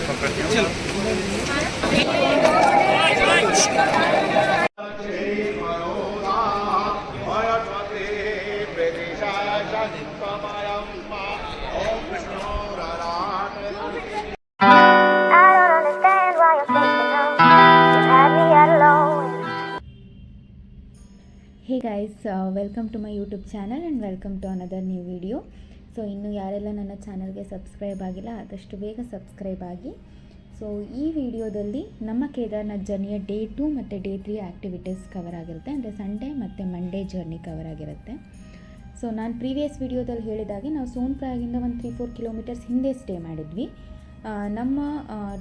Hey guys, welcome to my YouTube channel and welcome to another new video. So ಇನ್ನು ಯಾರೆಲ್ಲ ನನ್ನ ಚಾನಲ್ಗೆ subscribe ಆಗಿಲ್ಲ ಆದಷ್ಟು ಬೇಗ ಸಬ್ಸ್ಕ್ರೈಬ್ ಆಗಿ. ಸೊ ಈ ವಿಡಿಯೋದಲ್ಲಿ ನಮ್ಮ ಕೇದಾರ್ನಾಥ್ ಜರ್ನಿಯ ಡೇ 2 ಮತ್ತು ಡೇ 3 ಆ್ಯಕ್ಟಿವಿಟೀಸ್ ಕವರ್ ಆಗಿರುತ್ತೆ, ಅಂದರೆ ಸಂಡೇ ಮತ್ತು ಮಂಡೇ ಜರ್ನಿ ಕವರ್ ಆಗಿರುತ್ತೆ. ಸೊ ನಾನು ಪ್ರೀವಿಯಸ್ ವಿಡಿಯೋದಲ್ಲಿ ಹೇಳಿದಾಗೆ ನಾವು ಸೋನ್ಪ್ರಯಾಗಿಂದ ಒಂದು 3-4 ಕಿಲೋಮೀಟರ್ಸ್ ಹಿಂದೆ ಸ್ಟೇ ಮಾಡಿದ್ವಿ. ನಮ್ಮ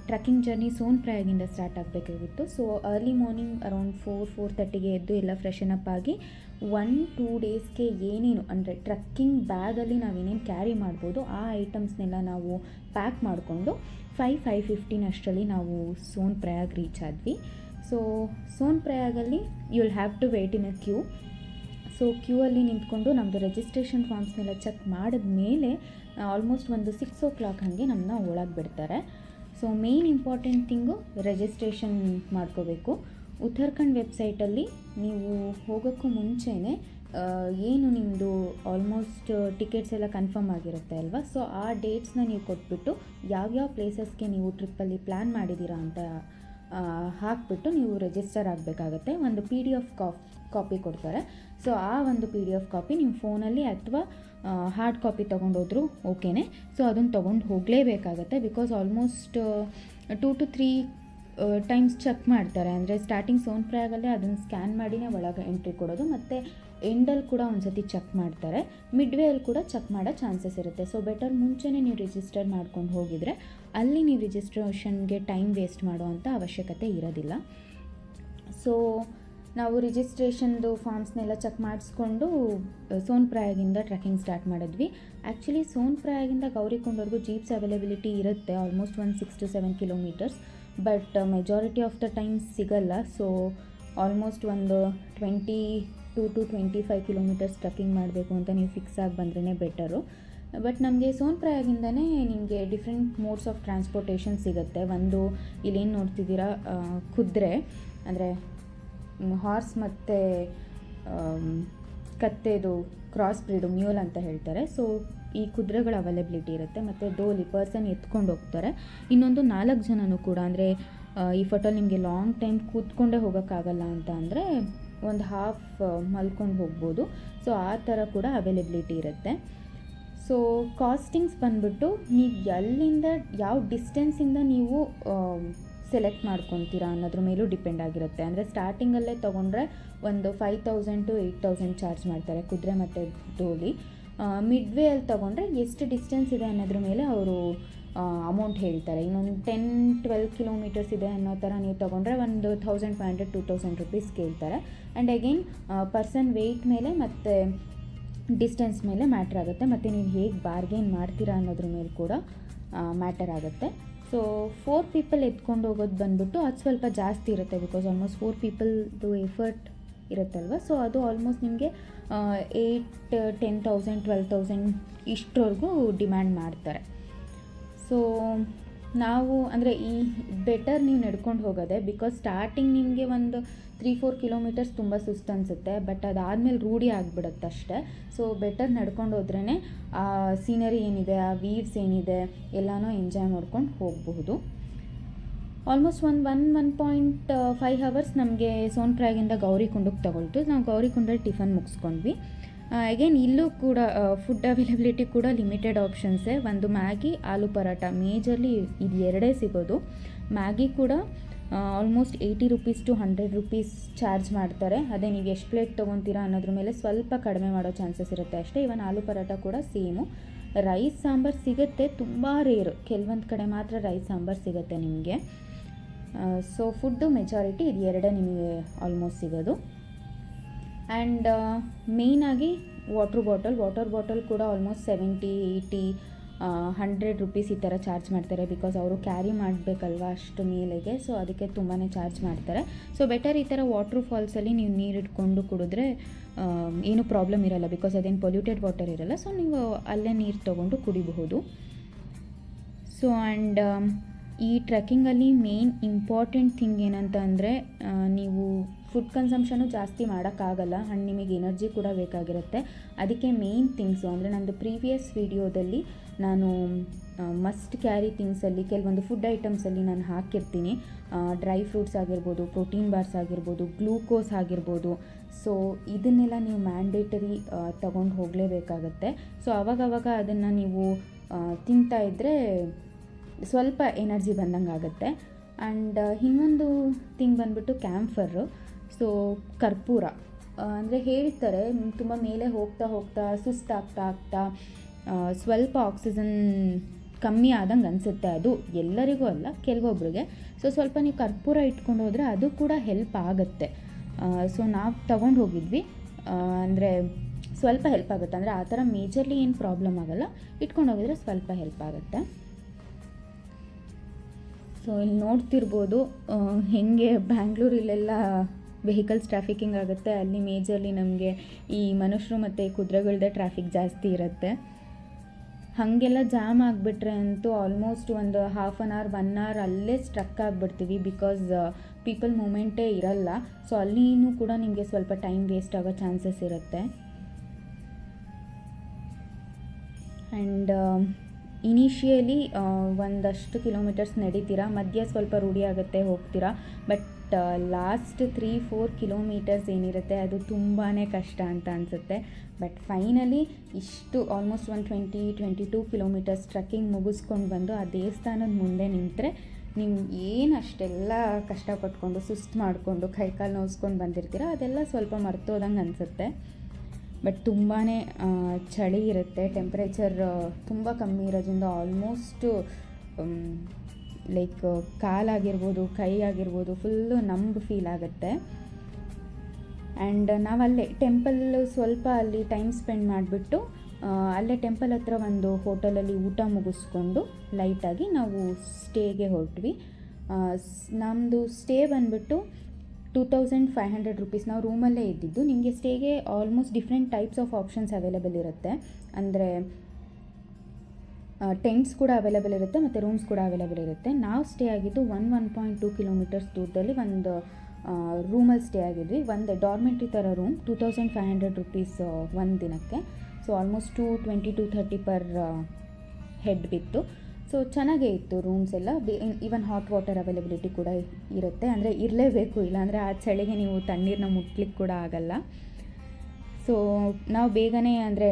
ಟ್ರಕ್ಕಿಂಗ್ ಜರ್ನಿ ಸೋನ್ಪ್ರಯಾಗಿಂದ ಸ್ಟಾರ್ಟ್ ಆಗಬೇಕಾಗಿತ್ತು. ಸೊ ಅರ್ಲಿ ಮಾರ್ನಿಂಗ್ ಅರೌಂಡ್ 4-4:30ಗೆ ಎದ್ದು ಎಲ್ಲ ಫ್ರೆಶನ್ ಅಪ್ ಆಗಿ 1-2 ಡೇಸ್ಗೆ ಏನೇನು ಅಂದರೆ ಟ್ರಕ್ಕಿಂಗ್ ಬ್ಯಾಗಲ್ಲಿ ನಾವೇನೇನು ಕ್ಯಾರಿ ಮಾಡ್ಬೋದು ಆ ಐಟಮ್ಸ್ನೆಲ್ಲ ನಾವು ಪ್ಯಾಕ್ ಮಾಡಿಕೊಂಡು 5-5:15 ಅಷ್ಟರಲ್ಲಿ ನಾವು ಸೋನ್ಪ್ರಯಾಗ್ ರೀಚ್ ಆದ್ವಿ. ಸೊ ಸೋನ್ಪ್ರಯಾಗಲ್ಲಿ you will have to wait in a queue. So queue ಅಲ್ಲಿ ನಿಂತ್ಕೊಂಡು ನಮ್ಮದು ರಿಜಿಸ್ಟ್ರೇಷನ್ ಫಾರ್ಮ್ಸ್ನೆಲ್ಲ ಚೆಕ್ ಮಾಡಿದ ಮೇಲೆ ಆಲ್ಮೋಸ್ಟ್ ಒಂದು 6 o'clock ಹಾಗೆ ನಮ್ಮನ್ನ ಒಳಗೆ ಬಿಡ್ತಾರೆ. So main important thing registration ಮಾಡ್ಕೋಬೇಕು. ಉತ್ತರಾಖಂಡ್ ವೆಬ್ಸೈಟಲ್ಲಿ ನೀವು ಹೋಗೋಕ್ಕೂ ಮುಂಚೆನೇ ಏನು ನಿಮ್ಮದು ಆಲ್ಮೋಸ್ಟ್ ಟಿಕೆಟ್ಸ್ ಎಲ್ಲ ಕನ್ಫರ್ಮ್ ಆಗಿರುತ್ತೆ ಅಲ್ವಾ. ಸೊ ಆ ಡೇಟ್ಸ್ನ ನೀವು ಕೊಟ್ಬಿಟ್ಟು ಯಾವ್ಯಾವ ಪ್ಲೇಸಸ್ಗೆ ನೀವು ಟ್ರಿಪ್ಪಲ್ಲಿ ಪ್ಲ್ಯಾನ್ ಮಾಡಿದ್ದೀರಾ ಅಂತ ಹಾಕಿಬಿಟ್ಟು ನೀವು ರಿಜಿಸ್ಟರ್ ಆಗಬೇಕಾಗತ್ತೆ. ಒಂದು PDF ಕಾಪಿ ಕೊಡ್ತಾರೆ. ಸೊ ಆ ಒಂದು PDF ಕಾಪಿ ನಿಮ್ಮ ಫೋನಲ್ಲಿ ಅಥವಾ ಹಾರ್ಡ್ ಕಾಪಿ ತೊಗೊಂಡೋದ್ರು ಓಕೆನೇ. ಸೊ ಅದನ್ನು ತೊಗೊಂಡು ಹೋಗಲೇಬೇಕಾಗತ್ತೆ, because almost 2 to 3 times check ಮಾಡ್ತಾರೆ. ಅಂದರೆ ಸ್ಟಾರ್ಟಿಂಗ್ ಸೋನ್ಪ್ರಯಾಗಲ್ಲೇ ಅದನ್ನು ಸ್ಕ್ಯಾನ್ ಮಾಡಿನೇ ಒಳಗೆ ಎಂಟ್ರಿ ಕೊಡೋದು, ಮತ್ತು ಎಂಡಲ್ಲಿ ಕೂಡ ಒಂದು ಸತಿ ಚೆಕ್ ಮಾಡ್ತಾರೆ, ಮಿಡ್ವೇಯಲ್ಲಿ ಕೂಡ ಚೆಕ್ ಮಾಡೋ ಚಾನ್ಸಸ್ ಇರುತ್ತೆ. ಸೊ ಬೆಟರ್ ಮುಂಚೆನೇ ನೀವು ರಿಜಿಸ್ಟರ್ ಮಾಡ್ಕೊಂಡು ಹೋಗಿದರೆ ಅಲ್ಲಿ ನೀವು ರಿಜಿಸ್ಟ್ರೇಷನ್ಗೆ ಟೈಮ್ ವೇಸ್ಟ್ ಮಾಡೋ ಅಂಥ ಅವಶ್ಯಕತೆ ಇರೋದಿಲ್ಲ. ಸೊ ನಾವು ರಿಜಿಸ್ಟ್ರೇಷನ್ದು ಫಾರ್ಮ್ಸ್ನೆಲ್ಲ ಚೆಕ್ ಮಾಡಿಸ್ಕೊಂಡು ಸೋನ್ಪ್ರಯಾಗಿಂದ ಟ್ರೆಕ್ಕಿಂಗ್ ಸ್ಟಾರ್ಟ್ ಮಾಡಿದ್ವಿ. ಆ್ಯಕ್ಚುಲಿ ಸೋನ್ಪ್ರಯಾಗಿಂದ ಗೌರಿಕೊಂಡವರೆಗೂ ಜೀಪ್ಸ್ ಅವೈಲಬಿಲಿಟಿ ಇರುತ್ತೆ, ಆಲ್ಮೋಸ್ಟ್ ಒಂದು 6 to 7 kilometres. But majority of the times ಸಿಗಲ್ಲ. ಸೊ ಆಲ್ಮೋಸ್ಟ್ ಒಂದು 22 to 25 ಕಿಲೋಮೀಟರ್ಸ್ ಟ್ರೆಕ್ಕಿಂಗ್ ಮಾಡಬೇಕು ಅಂತ ನೀವು ಫಿಕ್ಸ್ ಆಗಿ ಬಂದ್ರೇ ಬೆಟರು. ಬಟ್ ನಮಗೆ ಸೋನ್ಪ್ರಯಾಗಿಂದನೇ ನಿಮಗೆ ಡಿಫ್ರೆಂಟ್ ಮೋಡ್ಸ್ ಆಫ್ ಟ್ರಾನ್ಸ್ಪೋರ್ಟೇಷನ್ ಸಿಗುತ್ತೆ. ಒಂದು ಇಲ್ಲೇನು ನೋಡ್ತಿದ್ದೀರಾ ಕುದುರೆ, ಅಂದರೆ ಹಾರ್ಸ್ ಮತ್ತು ಕತ್ತೆದು ಕ್ರಾಸ್ ಬ್ರೀಡು ಮ್ಯೂಲ್ ಅಂತ ಹೇಳ್ತಾರೆ. ಸೊ ಈ ಕುದುರೆಗಳ ಅವೈಲಬಿಲಿಟಿ ಇರುತ್ತೆ, ಮತ್ತು ಡೋಲಿ ಪರ್ಸನ್ ಎತ್ಕೊಂಡು ಹೋಗ್ತಾರೆ. ಇನ್ನೊಂದು 4 ಜನನೂ ಕೂಡ, ಅಂದರೆ ಈ ಫೋಟೋಲಿ ನಿಮಗೆ ಲಾಂಗ್ ಟೈಮ್ ಕೂತ್ಕೊಂಡೇ ಹೋಗೋಕ್ಕಾಗಲ್ಲ ಅಂತ ಅಂದರೆ ಒಂದು ಹಾಫ್ ಮಲ್ಕೊಂಡು ಹೋಗ್ಬೋದು. ಸೊ ಆ ಥರ ಕೂಡ ಅವೈಲಬಿಲಿಟಿ ಇರುತ್ತೆ. ಸೊ ಕಾಸ್ಟಿಂಗ್ಸ್ ಬಂದುಬಿಟ್ಟು ನೀವು ಎಲ್ಲಿಂದ ಯಾವ ಡಿಸ್ಟೆನ್ಸಿಂದ ನೀವು ಸೆಲೆಕ್ಟ್ ಮಾಡ್ಕೊತೀರಾ ಅನ್ನೋದ್ರ ಮೇಲೂ ಡಿಪೆಂಡ್ ಆಗಿರುತ್ತೆ. ಅಂದರೆ ಸ್ಟಾರ್ಟಿಂಗಲ್ಲೇ ತೊಗೊಂಡ್ರೆ ಒಂದು 5,000 to 8,000 ಚಾರ್ಜ್ ಮಾಡ್ತಾರೆ ಕುದುರೆ ಮತ್ತು ಡೋಲಿ. ಮಿಡ್ವೇಯಲ್ಲಿ ತೊಗೊಂಡ್ರೆ ಎಷ್ಟು ಡಿಸ್ಟೆನ್ಸ್ ಇದೆ ಅನ್ನೋದ್ರ ಮೇಲೆ ಅವರು ಅಮೌಂಟ್ ಹೇಳ್ತಾರೆ. ಇನ್ನೊಂದು 10-12 ಕಿಲೋಮೀಟರ್ಸ್ ಇದೆ ಅನ್ನೋ ಥರ ನೀವು ತೊಗೊಂಡ್ರೆ ಒಂದು 1,500-2,000 ರುಪೀಸ್ ಕೇಳ್ತಾರೆ. ಆ್ಯಂಡ್ ಅಗೇನ್ ಪರ್ಸನ್ ವೆಯ್ಟ್ ಮೇಲೆ ಮತ್ತು ಡಿಸ್ಟೆನ್ಸ್ ಮೇಲೆ ಮ್ಯಾಟ್ರ್ ಆಗುತ್ತೆ, ಮತ್ತು ನೀವು ಹೇಗೆ ಬಾರ್ಗೇನ್ ಮಾಡ್ತೀರಾ ಅನ್ನೋದ್ರ ಮೇಲೆ ಕೂಡ ಮ್ಯಾಟರ್ ಆಗುತ್ತೆ. ಸೊ 4 people ಎತ್ಕೊಂಡು ಹೋಗೋದು ಬಂದುಬಿಟ್ಟು ಅದು ಸ್ವಲ್ಪ ಜಾಸ್ತಿ ಇರುತ್ತೆ, ಬಿಕಾಸ್ ಆಲ್ಮೋಸ್ಟ್ 4 peopleದು ಎಫರ್ಟ್ ಇರುತ್ತಲ್ವ. ಸೊ ಅದು ಆಲ್ಮೋಸ್ಟ್ ನಿಮಗೆ 8,000-10,000 12,000 ಇಷ್ಟರವರೆಗೂ ಡಿಮ್ಯಾಂಡ್ ಮಾಡ್ತಾರೆ. ಸೊ ನಾವು ಅಂದರೆ ಈ ಬೆಟರ್ ನೀವು ನಡ್ಕೊಂಡು ಹೋಗೋದೆ, ಬಿಕಾಸ್ ಸ್ಟಾರ್ಟಿಂಗ್ ನಿಮಗೆ ಒಂದು 3-4 ಕಿಲೋಮೀಟರ್ಸ್ ತುಂಬ ಸುಸ್ತು ಅನಿಸುತ್ತೆ, ಬಟ್ ಅದಾದಮೇಲೆ ರೂಢಿ ಆಗಿಬಿಡುತ್ತೆ ಅಷ್ಟೇ. ಸೊ ಬೆಟರ್ ನಡ್ಕೊಂಡು ಹೋದ್ರೇ ಆ ಸೀನರಿ ಏನಿದೆ, ಆ ವೀವ್ಸ್ ಏನಿದೆ ಎಲ್ಲನೂ ಎಂಜಾಯ್ ಮಾಡ್ಕೊಂಡು ಹೋಗಬಹುದು. ಆಲ್ಮೋಸ್ಟ್ 1.5 hours ನಮಗೆ ಸೋನ್ಪ್ರಯಾಗಿಂದ ಗೌರಿಕೊಂಡಕ್ಕೆ ತಗೊಳ್ತು. ನಾವು ಗೌರಿಕೊಂಡಲ್ಲಿ ಟಿಫನ್ ಮುಗಿಸ್ಕೊಂಡ್ವಿ. ಅಗೇನ್ ಇಲ್ಲೂ ಕೂಡ ಫುಡ್ ಅವೈಲಬಿಲಿಟಿ ಕೂಡ ಲಿಮಿಟೆಡ್ ಆಪ್ಷನ್ಸೇ. ಒಂದು ಮ್ಯಾಗಿ, ಆಲೂ ಪರಾಟ, ಮೇಜರ್ಲಿ ಇದು ಎರಡೇ ಸಿಗೋದು. ಮ್ಯಾಗಿ ಕೂಡ almost 80 rupees to 100 rupees charge ಮಾಡ್ತಾರೆ. ಅದೇ ನೀವು ಎಷ್ಟು ಪ್ಲೇಟ್ ತೊಗೊತೀರಾ ಅನ್ನೋದ್ರ ಮೇಲೆ ಸ್ವಲ್ಪ ಕಡಿಮೆ ಮಾಡೋ ಚಾನ್ಸಸ್ ಇರುತ್ತೆ ಅಷ್ಟೇ. ಇವನ್ ಆಲೂ ಪರಾಟ ಕೂಡ ಸೇಮು. ರೈಸ್ ಸಾಂಬಾರು ಸಿಗುತ್ತೆ, ತುಂಬ ರೇರು, ಕೆಲವೊಂದು ಕಡೆ ಮಾತ್ರ ರೈಸ್ ಸಾಂಬಾರು ಸಿಗುತ್ತೆ ನಿಮಗೆ. ಸೊ ಫುಡ್ಡು ಮೆಜಾರಿಟಿ ಇದು ಎರಡೇ ನಿಮಗೆ ಆಲ್ಮೋಸ್ಟ್ ಸಿಗೋದು. ಆ್ಯಂಡ್ ಮೇಯ್ನಾಗಿ ವಾಟರ್ ಬಾಟಲ್ ಕೂಡ ಆಲ್ಮೋಸ್ಟ್ 70-80-100 rupees ಈ ಥರ ಚಾರ್ಜ್ ಮಾಡ್ತಾರೆ, ಬಿಕಾಸ್ ಅವರು ಕ್ಯಾರಿ ಮಾಡಬೇಕಲ್ವ ಅಷ್ಟು ಮೇಲೆಗೆ. ಸೊ ಅದಕ್ಕೆ ತುಂಬಾ ಚಾರ್ಜ್ ಮಾಡ್ತಾರೆ. ಸೊ ಬೆಟರ್ ಈ ಥರ ವಾಟ್ರ್ ಫಾಲ್ಸಲ್ಲಿ ನೀವು ನೀರು ಇಟ್ಕೊಂಡು ಕುಡಿದ್ರೆ ಏನೂ ಪ್ರಾಬ್ಲಮ್ ಇರೋಲ್ಲ, ಬಿಕಾಸ್ ಅದೇನು ಪೊಲ್ಯೂಟೆಡ್ ವಾಟರ್ ಇರೋಲ್ಲ. ಸೊ ನೀವು ಅಲ್ಲೇ ನೀರು ತೊಗೊಂಡು ಕುಡಿಬಹುದು. ಸೊ ಆ್ಯಂಡ್ ಈ ಟ್ರೆಕ್ಕಿಂಗಲ್ಲಿ ಮೇನ್ ಇಂಪಾರ್ಟೆಂಟ್ ಥಿಂಗ್ ಏನಂತ ಅಂದರೆ ನೀವು ಫುಡ್ ಕನ್ಸಂಪ್ಷನು ಜಾಸ್ತಿ ಮಾಡೋಕ್ಕಾಗಲ್ಲ ಆ್ಯಂಡ್ ನಿಮಗೆ ಎನರ್ಜಿ ಕೂಡ ಬೇಕಾಗಿರುತ್ತೆ. ಅದಕ್ಕೆ ಮೇನ್ ಥಿಂಗ್ಸು ಅಂದರೆ ನಂದು ಪ್ರೀವಿಯಸ್ ವಿಡಿಯೋದಲ್ಲಿ ನಾನು ಮಸ್ಟ್ ಕ್ಯಾರಿ ಥಿಂಗ್ಸಲ್ಲಿ ಕೆಲವೊಂದು ಫುಡ್ ಐಟಮ್ಸಲ್ಲಿ ನಾನು ಹಾಕಿರ್ತೀನಿ. ಡ್ರೈ ಫ್ರೂಟ್ಸ್ ಆಗಿರ್ಬೋದು, ಪ್ರೋಟೀನ್ ಬಾರ್ಸ್ ಆಗಿರ್ಬೋದು, ಗ್ಲೂಕೋಸ್ ಆಗಿರ್ಬೋದು. ಸೊ ಇದನ್ನೆಲ್ಲ ನೀವು ಮ್ಯಾಂಡೇಟರಿ ತೊಗೊಂಡು ಹೋಗಲೇಬೇಕಾಗತ್ತೆ. ಸೊ ಅವಾಗವಾಗ ಅದನ್ನು ನೀವು ತಿಂತಾ ಇದ್ದರೆ ಸ್ವಲ್ಪ ಎನರ್ಜಿ ಬಂದಂಗೆ ಆಗುತ್ತೆ. ಆ್ಯಂಡ್ ಇನ್ನೊಂದು ಥಿಂಗ್ ಬಂದುಬಿಟ್ಟು ಕ್ಯಾಂಫರು. ಸೊ ಕರ್ಪೂರ ಅಂದರೆ ಹೇಳ್ತಾರೆ ತುಂಬ ಮೇಲೆ ಹೋಗ್ತಾ ಹೋಗ್ತಾ ಸುಸ್ತಾಗ್ತಾ ಸ್ವಲ್ಪ ಆಕ್ಸಿಜನ್ ಕಮ್ಮಿ ಆದಂಗೆ ಅನಿಸುತ್ತೆ. ಅದು ಎಲ್ಲರಿಗೂ ಅಲ್ಲ, ಕೆಲವೊಬ್ರಿಗೆ. ಸೊ ಸ್ವಲ್ಪ ನೀವು ಕರ್ಪೂರ ಇಟ್ಕೊಂಡು ಹೋದರೆ ಅದು ಕೂಡ ಹೆಲ್ಪ್ ಆಗುತ್ತೆ. ಸೊ ನಾವು ತಗೊಂಡು ಹೋಗಿದ್ವಿ, ಅಂದರೆ ಸ್ವಲ್ಪ ಹೆಲ್ಪ್ ಆಗುತ್ತೆ. ಅಂದರೆ ಆ ಥರ ಮೇಜರ್ಲಿ ಏನು ಪ್ರಾಬ್ಲಮ್ ಆಗೋಲ್ಲ, ಇಟ್ಕೊಂಡು ಹೋಗಿದ್ರೆ ಸ್ವಲ್ಪ ಹೆಲ್ಪ್ ಆಗುತ್ತೆ. ಸೊ ಇಲ್ಲಿ ನೋಡ್ತಿರ್ಬೋದು ಹೇಗೆ ಬ್ಯಾಂಗ್ಳೂರಲ್ಲೆಲ್ಲ ವೆಹಿಕಲ್ಸ್ ಟ್ರಾಫಿಕಿಂಗ್ ಆಗುತ್ತೆ. ಅಲ್ಲಿ ಮೇಜರ್ಲಿ ನಮಗೆ ಈ ಮನುಷ್ಯರು ಮತ್ತು ಕುದುರೆಗಳದ್ದೇ ಟ್ರಾಫಿಕ್ ಜಾಸ್ತಿ ಇರುತ್ತೆ. ಹಾಗೆಲ್ಲ ಜಾಮ್ ಆಗಿಬಿಟ್ರೆ ಅಂತೂ ಆಲ್ಮೋಸ್ಟ್ ಒಂದು ಹಾಫ್ ಆನ್ ಅವರ್ 1 hour ಅಲ್ಲೇ ಸ್ಟ್ರಕ್ ಆಗಿಬಿಡ್ತೀವಿ. ಬಿಕಾಸ್ ಪೀಪಲ್ ಮೂಮೆಂಟೇ ಇರಲ್ಲ. ಸೊ ಅಲ್ಲಿನೂ ಕೂಡ ನಿಮಗೆ ಸ್ವಲ್ಪ ಟೈಮ್ ವೇಸ್ಟ್ ಆಗೋ ಚಾನ್ಸಸ್ ಇರುತ್ತೆ. ಆ್ಯಂಡ್ ಇನಿಷಿಯಲಿ ಒಂದಷ್ಟು ಕಿಲೋಮೀಟರ್ಸ್ ನಡೀತೀರಾ, ಮಧ್ಯ ಸ್ವಲ್ಪ ರೂಢಿ ಆಗುತ್ತೆ, ಹೋಗ್ತೀರಾ. ಬಟ್ ಲಾಸ್ಟ್ 3-4 ಕಿಲೋಮೀಟರ್ಸ್ ಏನಿರುತ್ತೆ ಅದು ತುಂಬಾ ಕಷ್ಟ ಅಂತ ಅನಿಸುತ್ತೆ. ಬಟ್ ಫೈನಲಿ ಇಷ್ಟು ಆಲ್ಮೋಸ್ಟ್ 120-22 ಕಿಲೋಮೀಟರ್ಸ್ ಟ್ರೆಕ್ಕಿಂಗ್ ಮುಗಿಸ್ಕೊಂಡು ಬಂದು ಆ ದೇವಸ್ಥಾನದ ಮುಂದೆ ನಿಂತರೆ ನೀವು ಏನು ಅಷ್ಟೆಲ್ಲ ಕಷ್ಟಪಟ್ಕೊಂಡು ಸುಸ್ತು ಮಾಡಿಕೊಂಡು ಕೈಕಾಲು ನೋವಿಸ್ಕೊಂಡು ಬಂದಿರ್ತೀರ ಅದೆಲ್ಲ ಸ್ವಲ್ಪ ಮರ್ತೋದಂಗೆ ಅನಿಸುತ್ತೆ. ಬಟ್ ತುಂಬಾ ಚಳಿ ಇರುತ್ತೆ. ಟೆಂಪ್ರೇಚರ್ ತುಂಬ ಕಮ್ಮಿ ಇರೋದ್ರಿಂದ ಆಲ್ಮೋಸ್ಟು ಲೈಕ್ ಕಾಲಾಗಿರ್ಬೋದು, ಕೈ ಆಗಿರ್ಬೋದು, ಫುಲ್ಲು ನಂಬ್ ಫೀಲ್ ಆಗುತ್ತೆ. ಆ್ಯಂಡ್ ನಾವಲ್ಲೇ ಟೆಂಪಲ್ ಸ್ವಲ್ಪ ಅಲ್ಲಿ ಟೈಮ್ ಸ್ಪೆಂಡ್ ಮಾಡಿಬಿಟ್ಟು ಅಲ್ಲೇ ಟೆಂಪಲ್ ಹತ್ರ ಒಂದು ಹೋಟೆಲಲ್ಲಿ ಊಟ ಮುಗಿಸ್ಕೊಂಡು ಲೈಟಾಗಿ ನಾವು ಸ್ಟೇಗೆ ಹೊರಟ್ವಿ. ನಮ್ಮದು ಸ್ಟೇ ಬಂದುಬಿಟ್ಟು 2500 rupees. ನಾವು ರೂಮಲ್ಲೇ ಇದ್ದಿದ್ದು. ನಿಮಗೆ ಸ್ಟೇಗೆ almost different types of options available ಇರುತ್ತೆ. ಅಂದರೆ ಟೆಂಟ್ಸ್ ಕೂಡ ಅವೈಲೇಬಲ್ ಇರುತ್ತೆ ಮತ್ತು ರೂಮ್ಸ್ ಕೂಡ ಅವೈಲೇಬಲ್ ಇರುತ್ತೆ. ನಾವು ಸ್ಟೇ ಆಗಿದ್ದು 1.2 kilometers ದೂರದಲ್ಲಿ ಒಂದು ರೂಮಲ್ಲಿ ಸ್ಟೇ ಆಗಿದ್ವಿ. ಒಂದು ಡಾರ್ಮೆಂಟ್ರಿ ಥರ ರೂಮ್, 2500 rupees ಒಂದು ದಿನಕ್ಕೆ. ಸೊ ಆಲ್ಮೋಸ್ಟ್ 220-230 ಪರ್ ಹೆಡ್ ಬಿತ್ತು. ಸೊ ಚೆನ್ನಾಗೇ ಇತ್ತು ರೂಮ್ಸ್ ಎಲ್ಲ. ಈವನ್ ಹಾಟ್ ವಾಟರ್ ಅವೈಲಬಿಲಿಟಿ ಕೂಡ ಇರುತ್ತೆ. ಅಂದರೆ ಇರಲೇಬೇಕು, ಇಲ್ಲಾಂದರೆ ಆ ಚಳಿಗೆ ನೀವು ತಣ್ಣೀರನ್ನ ಮುಟ್ಲಿಕ್ಕೆ ಕೂಡ ಆಗಲ್ಲ. ಸೊ ನಾವು ಬೇಗನೆ ಅಂದರೆ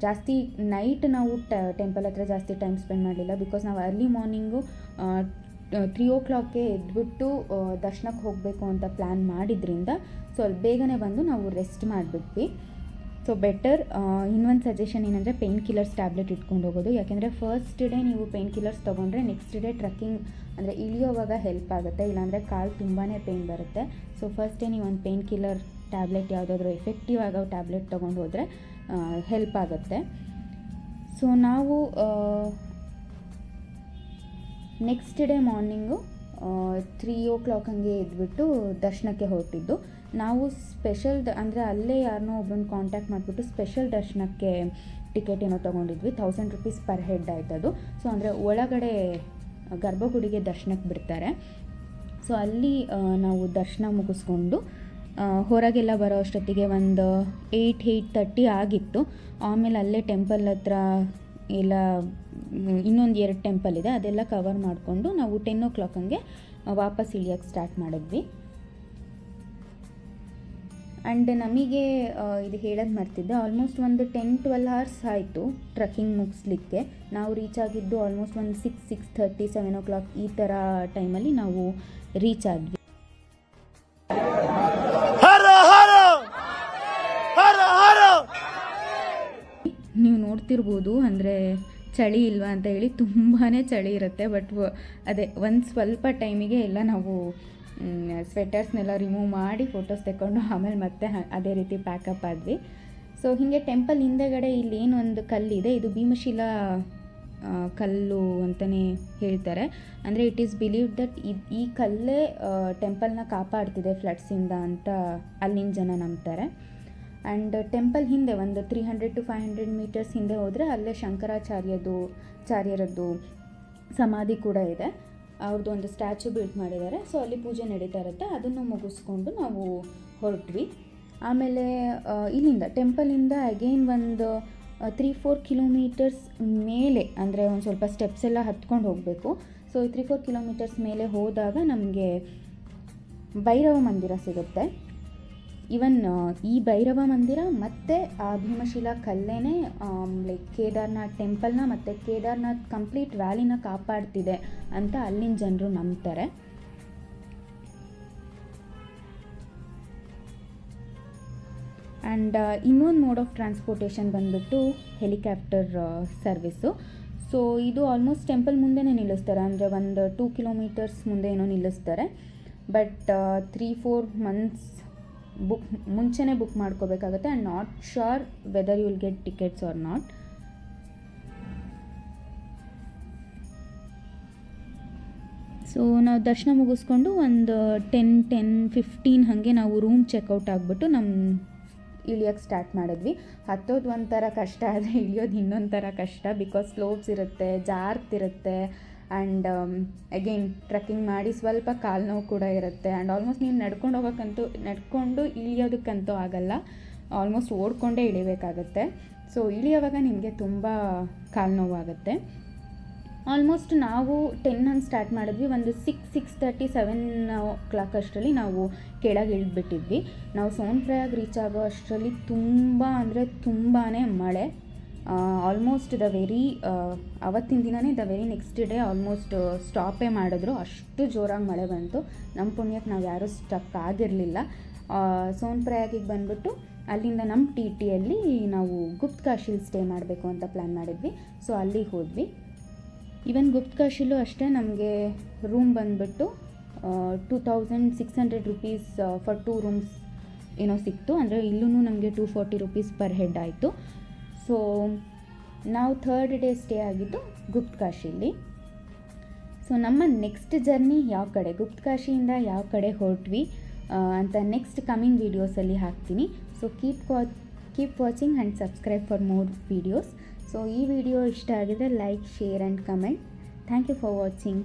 ಜಾಸ್ತಿ ನೈಟ್ ನಾವು ಟೆಂಪಲ್ ಹತ್ರ ಜಾಸ್ತಿ ಟೈಮ್ ಸ್ಪೆಂಡ್ ಮಾಡಲಿಲ್ಲ. ಬಿಕಾಸ್ ನಾವು ಅರ್ಲಿ ಮಾರ್ನಿಂಗು 3 o'clockಗೆ ಎದ್ಬಿಟ್ಟು ದರ್ಶನಕ್ಕೆ ಹೋಗಬೇಕು ಅಂತ ಪ್ಲ್ಯಾನ್ ಮಾಡಿದ್ರಿಂದ ಸ್ವಲ್ಪ ಬೇಗನೆ ಬಂದು ನಾವು ರೆಸ್ಟ್ ಮಾಡಿಬಿಟ್ವಿ. So better. ಇನ್ನೊಂದು ಸಜೆಷನ್ ಏನಂದರೆ ಪೇಯ್ನ್ ಕಿಲ್ಲರ್ಸ್ ಟ್ಯಾಬ್ಲೆಟ್ ಇಟ್ಕೊಂಡು ಹೋಗೋದು. ಯಾಕೆಂದರೆ ಫಸ್ಟ್ ಡೇ ನೀವು ಪೇಯ್ನ್ ಕಿಲ್ಲರ್ಸ್ ತೊಗೊಂಡ್ರೆ ನೆಕ್ಸ್ಟ್ ಡೇ ಟ್ರೆಕ್ಕಿಂಗ್ ಅಂದರೆ ಇಳಿಯೋವಾಗ ಹೆಲ್ಪ್ ಆಗುತ್ತೆ. ಇಲ್ಲಾಂದರೆ ಕಾಲು ತುಂಬಾ ಪೇಯ್ನ್ ಬರುತ್ತೆ. ಸೊ ಫಸ್ಟ್ ಡೇ ನೀವು ಒಂದು ಪೇಯ್ನ್ ಕಿಲ್ಲರ್ ಟ್ಯಾಬ್ಲೆಟ್ ಯಾವುದಾದ್ರೂ ಎಫೆಕ್ಟಿವ್ ಆಗೋ ಟ್ಯಾಬ್ಲೆಟ್ ತೊಗೊಂಡು ಹೋದರೆ ಹೆಲ್ಪ್ ಆಗುತ್ತೆ. ಸೊ ನಾವು ನೆಕ್ಸ್ಟ್ ಡೇ ಮಾರ್ನಿಂಗು 3 o'clock ಹಂಗೆ ಎದ್ಬಿಟ್ಟು ದರ್ಶನಕ್ಕೆ ಹೊರಟಿದ್ದು. ನಾವು ಸ್ಪೆಷಲ್ ಅಂದರೆ ಅಲ್ಲೇ ಯಾರನ್ನೋ ಒಬ್ಬರನ್ನ ಕಾಂಟ್ಯಾಕ್ಟ್ ಮಾಡಿಬಿಟ್ಟು ಸ್ಪೆಷಲ್ ದರ್ಶನಕ್ಕೆ ಟಿಕೆಟ್ ಏನೋ ತೊಗೊಂಡಿದ್ವಿ. 1000 rupees ಪರ್ ಹೆಡ್ ಆಯ್ತದು. ಸೊ ಅಂದರೆ ಒಳಗಡೆ ಗರ್ಭಗುಡಿಗೆ ದರ್ಶನಕ್ಕೆ ಬಿಡ್ತಾರೆ. ಸೊ ಅಲ್ಲಿ ನಾವು ದರ್ಶನ ಮುಗಿಸ್ಕೊಂಡು ಹೊರಗೆಲ್ಲ ಬರೋ ಅಷ್ಟೊತ್ತಿಗೆ ಒಂದು 8-8:30 ಆಗಿತ್ತು. ಆಮೇಲೆ ಅಲ್ಲೇ ಟೆಂಪಲ್ ಹತ್ರ ಎಲ್ಲ ಇನ್ನೊಂದು 2 ಟೆಂಪಲ್ ಇದೆ, ಅದೆಲ್ಲ ಕವರ್ ಮಾಡಿಕೊಂಡು ನಾವು 10 o'clock ಹಂಗೆ ವಾಪಸ್ ಇಳಿಯೋಕ್ಕೆ ಸ್ಟಾರ್ಟ್ ಮಾಡಿದ್ವಿ. ಆ್ಯಂಡ್ ನಮಗೆ ಇದು ಹೇಳೋದು ಮರ್ತಿದ್ದೆ, ಆಲ್ಮೋಸ್ಟ್ ಒಂದು 10-12 hours ಆಯಿತು ಟ್ರೆಕ್ಕಿಂಗ್ ಮುಗಿಸ್ಲಿಕ್ಕೆ. ನಾವು ರೀಚ್ ಆಗಿದ್ದು ಆಲ್ಮೋಸ್ಟ್ ಒಂದು 6-6:30, 7 o'clock ಈ ಥರ ಟೈಮಲ್ಲಿ ನಾವು ರೀಚ್ ಆದ್ವಿ. ನೀವು ನೋಡ್ತಿರ್ಬೋದು ಅಂದರೆ ಚಳಿ ಇಲ್ವಾ ಅಂತ ಹೇಳಿ ತುಂಬಾ ಚಳಿ ಇರುತ್ತೆ. ಬಟ್ ಅದೇ ಒಂದು ಸ್ವಲ್ಪ ಟೈಮಿಗೆ ಎಲ್ಲ ನಾವು ಸ್ವೆಟರ್ಸ್ನೆಲ್ಲ ರಿಮೂವ್ ಮಾಡಿ ಫೋಟೋಸ್ ತೆಕ್ಕೊಂಡು ಆಮೇಲೆ ಮತ್ತೆ ಅದೇ ರೀತಿ ಪ್ಯಾಕಪ್ ಆದ್ವಿ. ಸೊ ಹೀಗೆ ಟೆಂಪಲ್ ಹಿಂದೆಗಡೆ ಇಲ್ಲೇನು ಒಂದು ಕಲ್ಲಿದೆ, ಇದು ಭೀಮಶಿಲಾ ಕಲ್ಲು ಅಂತಲೇ ಹೇಳ್ತಾರೆ. ಅಂದರೆ ಇಟ್ ಈಸ್ ಬಿಲೀವ್ ದಟ್ ಈ ಕಲ್ಲೇ ಟೆಂಪಲ್ನ ಕಾಪಾಡ್ತಿದೆ ಫ್ಲಡ್ಸಿಂದ ಅಂತ ಅಲ್ಲಿನ ಜನ ನಂಬ್ತಾರೆ. ಆ್ಯಂಡ್ ಟೆಂಪಲ್ ಹಿಂದೆ ಒಂದು 300-500 meters ಹಿಂದೆ ಹೋದರೆ ಅಲ್ಲೇ ಶಂಕರಾಚಾರ್ಯರದ್ದು ಸಮಾಧಿ ಕೂಡ ಇದೆ. ಅವ್ರದ್ದು ಒಂದು ಸ್ಟ್ಯಾಚು ಬಿಲ್ಟ್ ಮಾಡಿದ್ದಾರೆ. ಸೊ ಅಲ್ಲಿ ಪೂಜೆ ನಡೀತಾ ಇರುತ್ತೆ. ಅದನ್ನು ಮುಗಿಸ್ಕೊಂಡು ನಾವು ಹೊರಟ್ವಿ. ಆಮೇಲೆ ಇಲ್ಲಿಂದ ಟೆಂಪಲಿಂದ ಅಗೈನ್ ಒಂದು 3-4 ಕಿಲೋಮೀಟರ್ಸ್ ಮೇಲೆ, ಅಂದರೆ ಒಂದು ಸ್ವಲ್ಪ ಸ್ಟೆಪ್ಸ್ ಎಲ್ಲ ಹತ್ಕೊಂಡು ಹೋಗಬೇಕು. ಸೊ 3-4 ಕಿಲೋಮೀಟರ್ಸ್ ಮೇಲೆ ಹೋದಾಗ ನಮಗೆ ಭೈರವ ಮಂದಿರ ಸಿಗುತ್ತೆ. ಈವನ್ ಈ ಭೈರವ ಮಂದಿರ ಮತ್ತು ಆ ಭೀಮಶಿಲಾ ಕಲ್ಲೇನೆ ಲೈಕ್ ಕೇದಾರ್ನಾಥ್ ಟೆಂಪಲ್ನ ಮತ್ತು ಕೇದಾರ್ನಾಥ್ ಕಂಪ್ಲೀಟ್ ವ್ಯಾಲಿನ ಕಾಪಾಡ್ತಿದೆ ಅಂತ ಅಲ್ಲಿನ ಜನರು ನಂಬ್ತಾರೆ. ಆ್ಯಂಡ್ ಇನ್ನೊಂದು ಮೋಡ್ ಆಫ್ ಟ್ರಾನ್ಸ್ಪೋರ್ಟೇಷನ್ ಬಂದುಬಿಟ್ಟು ಹೆಲಿಕಾಪ್ಟರ್ ಸರ್ವಿಸ್ಸು. ಸೊ ಇದು ಆಲ್ಮೋಸ್ಟ್ ಟೆಂಪಲ್ ಮುಂದೆನೇ ನಿಲ್ಲಿಸ್ತಾರೆ, ಅಂದರೆ ಒಂದು 2 ಕಿಲೋಮೀಟರ್ಸ್ ಮುಂದೆ ಏನೋ ನಿಲ್ಲಿಸ್ತಾರೆ. ಬಟ್ 3-4 ಮಂತ್ಸ್ ಮುಂಚೆನೇ ಬುಕ್ ಮಾಡ್ಕೋಬೇಕಾಗುತ್ತೆ. And not sure whether you will get tickets or not. So ನಾವು ದರ್ಶನ ಮುಗಿಸ್ಕೊಂಡು ಒಂದು 10-15 ಹಾಗೆ ನಾವು ರೂಮ್ ಚೆಕ್ಔಟ್ ಆಗಿಬಿಟ್ಟು ಇಳಿಯೋಕ್ಕೆ ಸ್ಟಾರ್ಟ್ ಮಾಡಿದ್ವಿ. ಹತ್ತೋದು ಒಂಥರ ಕಷ್ಟ, ಆದರೆ ಇಳಿಯೋದು ಇನ್ನೊಂದು ಥರ ಕಷ್ಟ. ಬಿಕಾಸ್ ಸ್ಲೋಪ್ಸ್ ಇರುತ್ತೆ, ಜಾರ್ತಿರುತ್ತೆ. ಆ್ಯಂಡ್ ಅಗೈನ್ ಟ್ರೆಕ್ಕಿಂಗ್ ಮಾಡಿ ಸ್ವಲ್ಪ ಕಾಲು ನೋವು ಕೂಡ ಇರುತ್ತೆ. ಆ್ಯಂಡ್ ಆಲ್ಮೋಸ್ಟ್ ನೀವು ನಡ್ಕೊಂಡು ಇಳಿಯೋದಕ್ಕಂತೂ ಆಗಲ್ಲ, ಆಲ್ಮೋಸ್ಟ್ ಓಡ್ಕೊಂಡೇ ಇಳಿಬೇಕಾಗತ್ತೆ. ಸೊ ಇಳಿಯೋವಾಗ ನಿಮಗೆ ತುಂಬ ಕಾಲು ನೋವಾಗುತ್ತೆ. ಆಲ್ಮೋಸ್ಟ್ ನಾವು 10 ಹಂಗೆ ಸ್ಟಾರ್ಟ್ ಮಾಡಿದ್ವಿ. ಒಂದು 6:30-7 o'clock ಅಷ್ಟರಲ್ಲಿ ನಾವು ಕೆಳಗೆ ಇಳಿದ್ಬಿಟ್ಟಿದ್ವಿ. ನಾವು ಸೋನ್ಪ್ರಯಾಗ್ ರೀಚ್ ಆಗೋ ಅಷ್ಟರಲ್ಲಿ ತುಂಬ ಅಂದರೆ ತುಂಬಾ ಮಳೆ. ಆಲ್ಮೋಸ್ಟ್ ಅವತ್ತಿನ ದಿನವೇ the very next day almost ಸ್ಟಾಪೇ ಮಾಡಿದ್ರು, ಅಷ್ಟು ಜೋರಾಗಿ ಮಳೆ ಬಂತು. ನಮ್ಮ ಪುಣ್ಯಕ್ಕೆ ನಾವು ಯಾರೂ ಸ್ಟಕ್ ಆಗಿರಲಿಲ್ಲ. ಸೋನ್ಪ್ರಯಾಗಿಗೆ ಬಂದುಬಿಟ್ಟು ಅಲ್ಲಿಂದ ನಮ್ಮ TTಯಲ್ಲಿ ನಾವು ಗುಪ್ತಕಾಶಿಲಿ ಸ್ಟೇ ಮಾಡಬೇಕು ಅಂತ ಪ್ಲ್ಯಾನ್ ಮಾಡಿದ್ವಿ. ಸೊ ಅಲ್ಲಿಗೆ ಹೋದ್ವಿ. ಈವನ್ ಗುಪ್ತಕಾಶಿಲೂ ಅಷ್ಟೇ ನಮಗೆ ರೂಮ್ ಬಂದುಬಿಟ್ಟು 2600 rupees ಫಾರ್ 2 rooms ಏನೋ ಸಿಕ್ತು. ಅಂದರೆ ಇಲ್ಲೂ ನಮಗೆ 240 rupees ಪರ್ ಹೆಡ್ ಆಯಿತು. ಸೊ ನಾವು 3rd ಡೇ ಸ್ಟೇ ಆಗಿದ್ದು ಗುಪ್ತಕಾಶಿಲಿ. ಸೊ ನಮ್ಮ ನೆಕ್ಸ್ಟ್ ಜರ್ನಿ ಯಾವ ಕಡೆ, ಗುಪ್ತಕಾಶಿಯಿಂದ ಯಾವ ಕಡೆ ಹೊರಟ್ವಿ ಅಂತ ನೆಕ್ಸ್ಟ್ ಕಮಿಂಗ್ ವೀಡಿಯೋಸಲ್ಲಿ ಹಾಕ್ತೀನಿ. So keep watching and subscribe for more videos. So ಈ ವಿಡಿಯೋ ಇಷ್ಟ ಆಗಿದ್ರೆ like, share and comment. Thank you for watching.